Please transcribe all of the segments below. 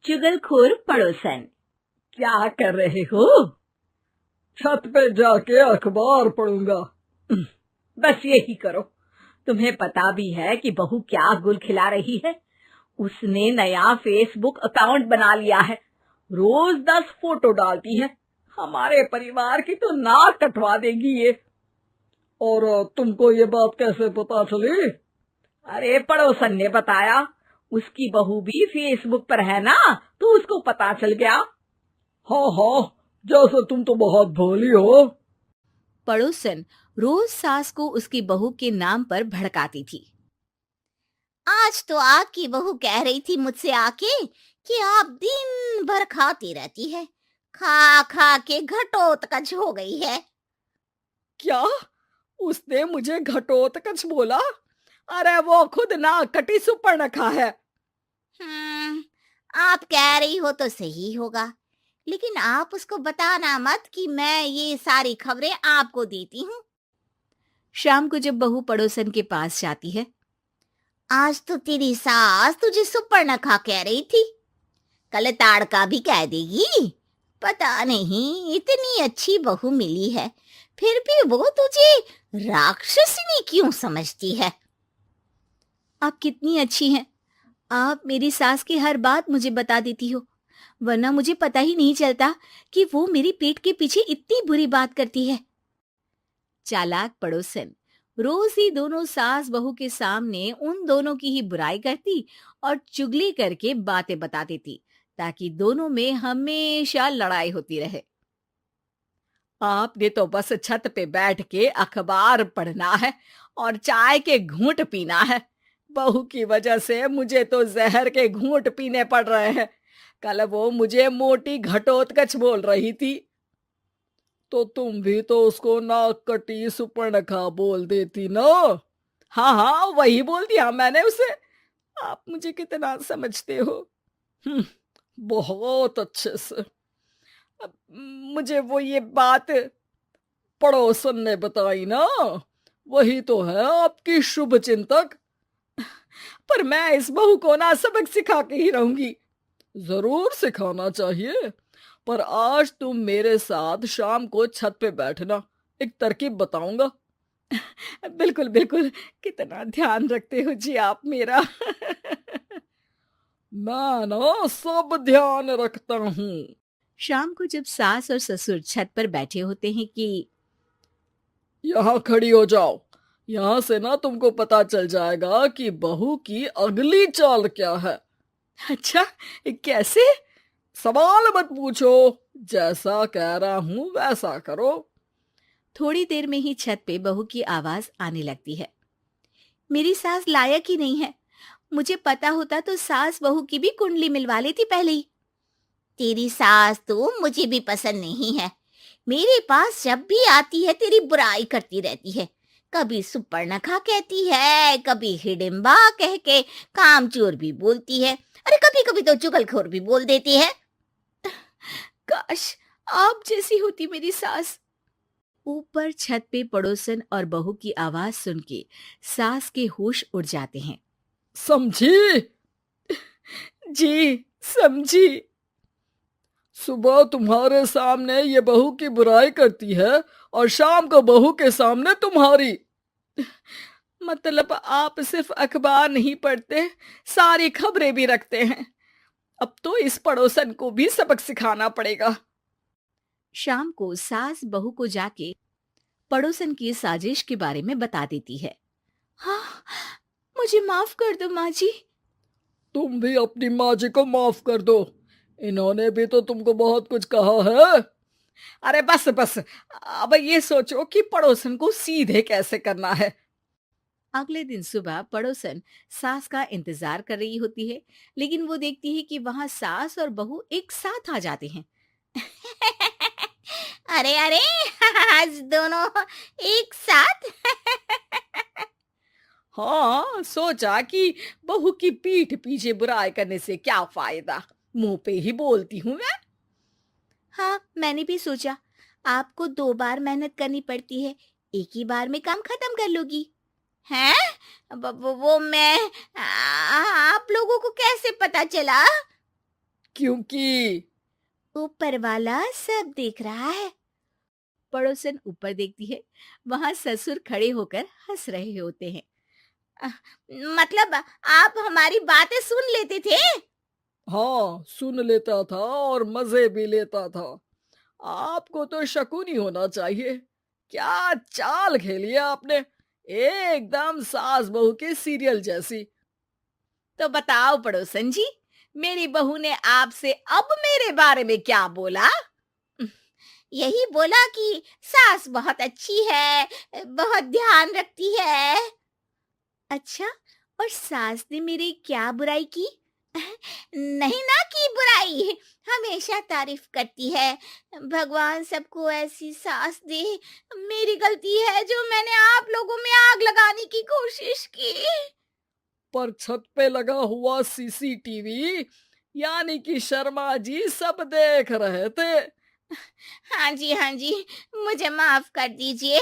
चुगलखोर पड़ोसन। क्या कर रहे हो? छत पे जाके अखबार पढ़ूंगा। बस यही करो। तुम्हें पता भी है कि बहू क्या गुल खिला रही है? उसने नया फेसबुक अकाउंट बना लिया है। रोज 10 फोटो डालती है। हमारे परिवार की तो नाक कटवा देगी ये। और तुमको ये बात कैसे पता चली? अरे पड़ोसन ने बताया। उसकी बहू भी फेसबुक पर है ना, तो उसको पता चल गया। हाँ हाँ, जैसे तुम तो बहुत भोली हो। पड़ोसन रोज सास को उसकी बहू के नाम पर भड़काती थी। आज तो आपकी बहू कह रही थी मुझसे आके कि आप दिन भर खाती रहती है, खा खा के घटोत्कच हो गई है। क्या? उसने मुझे घटोत्कच बोला? अरे वो खुद ना कटी सुपर्णखा है। आप कह रही हो तो सही होगा, लेकिन आप उसको बताना मत कि मैं ये सारी खबरें आपको देती हूँ। शाम को जब बहू पड़ोसन के पास जाती है, आज तो तेरी सास तुझे सुपर्णखा कह रही थी, कल ताड़का भी कह देगी। पता नहीं इतनी अच्छी बहू मिली है, फिर भी वो तुझे राक्षसनी क्यों समझती है? आप कितनी अच्छी हैं। आप मेरी सास की हर बात मुझे बता देती हो, वरना मुझे पता ही नहीं चलता कि वो मेरी पीठ के पीछे इतनी बुरी बात करती है। चालाक पड़ोसन रोज ही दोनों सास बहू के सामने उन दोनों की ही बुराई करती और चुगली करके बातें बता देती, ताकि दोनों में हमेशा लड़ाई होती रहे। आपने तो बस छत पे बैठ के अखबार पढ़ना है और चाय के घूंट पीना है। बहू की वजह से मुझे तो जहर के घूंट पीने पड़ रहे हैं। कल वो मुझे मोटी घटोत्कच बोल रही थी। तो तुम भी तो उसको नाक कटी सुपर्णखा बोल देती ना। हाँ हाँ, वही बोल दिया मैंने उसे। आप मुझे कितना समझते हो। बहुत अच्छे से। अब मुझे वो ये बात पड़ोसन ने बताई ना, वही तो है आपकी शुभ चिंतक। पर मैं इस बहू को ना सबक सिखा के ही रहूंगी। जरूर सिखाना चाहिए, पर आज तुम मेरे साथ शाम को छत पे बैठना, एक तरकीब बताऊंगा। बिल्कुल बिल्कुल, कितना ध्यान रखते हो जी आप मेरा। मैं ना सब ध्यान रखता हूँ। शाम को जब सास और ससुर छत पर बैठे होते हैं कि यहाँ खड़ी हो जाओ, यहाँ से ना तुमको पता चल जाएगा कि बहू की अगली चाल क्या है। अच्छा, कैसे? सवाल मत पूछो, जैसा कह रहा हूं वैसा करो। थोड़ी देर में ही छत पे बहू की आवाज आने लगती है। मेरी सास लायक ही नहीं है। मुझे पता होता तो सास बहू की भी कुंडली मिलवा लेती पहले ही। तेरी सास तो मुझे भी पसंद नहीं है। मेरे पास जब भी आती है तेरी बुराई करती रहती है। कभी सुपर्णखा कहती है, कभी हिडिंबा कह के कामचोर भी बोलती है, अरे कभी कभी तो चुगलखोर भी बोल देती है। काश आप जैसी होती मेरी सास। ऊपर छत पे पड़ोसन और बहू की आवाज सुन के सास के होश उड़ जाते हैं। समझी? जी समझी। सुबह तुम्हारे सामने ये बहू की बुराई करती है और शाम को बहू के सामने तुम्हारी। मतलब आप सिर्फ अखबार नहीं पढ़ते, सारी खबरें भी रखते हैं। अब तो इस पड़ोसन को भी सबक सिखाना पड़ेगा। शाम को सास बहू को जाके पड़ोसन की साजिश के बारे में बता देती है। हाँ, मुझे माफ कर दो माँ जी। तुम भी अपनी माँ जी को माफ कर दो, इन्होंने भी तो तुमको बहुत कुछ कहा है। अरे बस बस, अब ये सोचो कि पड़ोसन को सीधे कैसे करना है। अगले दिन सुबह पड़ोसन सास का इंतजार कर रही होती है, लेकिन वो देखती है कि वहां सास और बहू एक साथ आ जाते हैं। अरे अरे, आज दोनों एक साथ। हाँ, सोचा कि बहू की पीठ पीछे बुराई करने से क्या फायदा, मुंह पे ही बोलती हूँ मैं। हाँ, मैंने भी सोचा आपको 2 बार मेहनत करनी पड़ती है, एक ही बार में काम खत्म कर लोगी। हैं? वो मैं आप लोगों को कैसे पता चला? क्योंकि ऊपर वाला सब देख रहा है। पड़ोसन ऊपर देखती है, वहां ससुर खड़े होकर हंस रहे होते हैं। मतलब आप हमारी बातें सुन लेते थे? हाँ, सुन लेता था और मजे भी लेता था। आपको तो शकुनी होना चाहिए। क्या चाल खेली है आपने, एकदम सास बहू के सीरियल जैसी। तो बताओ पड़ोसन जी, मेरी बहू ने आपसे अब मेरे बारे में क्या बोला? यही बोला कि सास बहुत अच्छी है, बहुत ध्यान रखती है। अच्छा, और सास ने मेरी क्या बुराई की? नहीं ना की बुराई, हमेशा तारीफ करती है। भगवान सबको ऐसी सास दे। मेरी गलती है जो मैंने आप लोगों में आग लगाने की कोशिश की। पर छत पे लगा हुआ सीसीटीवी, यानी कि शर्मा जी सब देख रहे थे। हाँ जी, मुझे माफ कर दीजिए।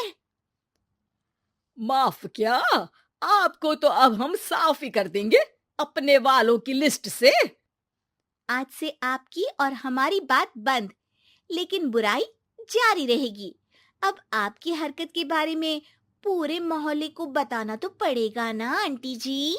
माफ क्या, आपको तो अब हम साफ ही कर देंगे अपने वालों की लिस्ट से। आज से आपकी और हमारी बात बंद, लेकिन बुराई जारी रहेगी। अब आपकी हरकत के बारे में पूरे मोहल्ले को बताना तो पड़ेगा ना आंटी जी।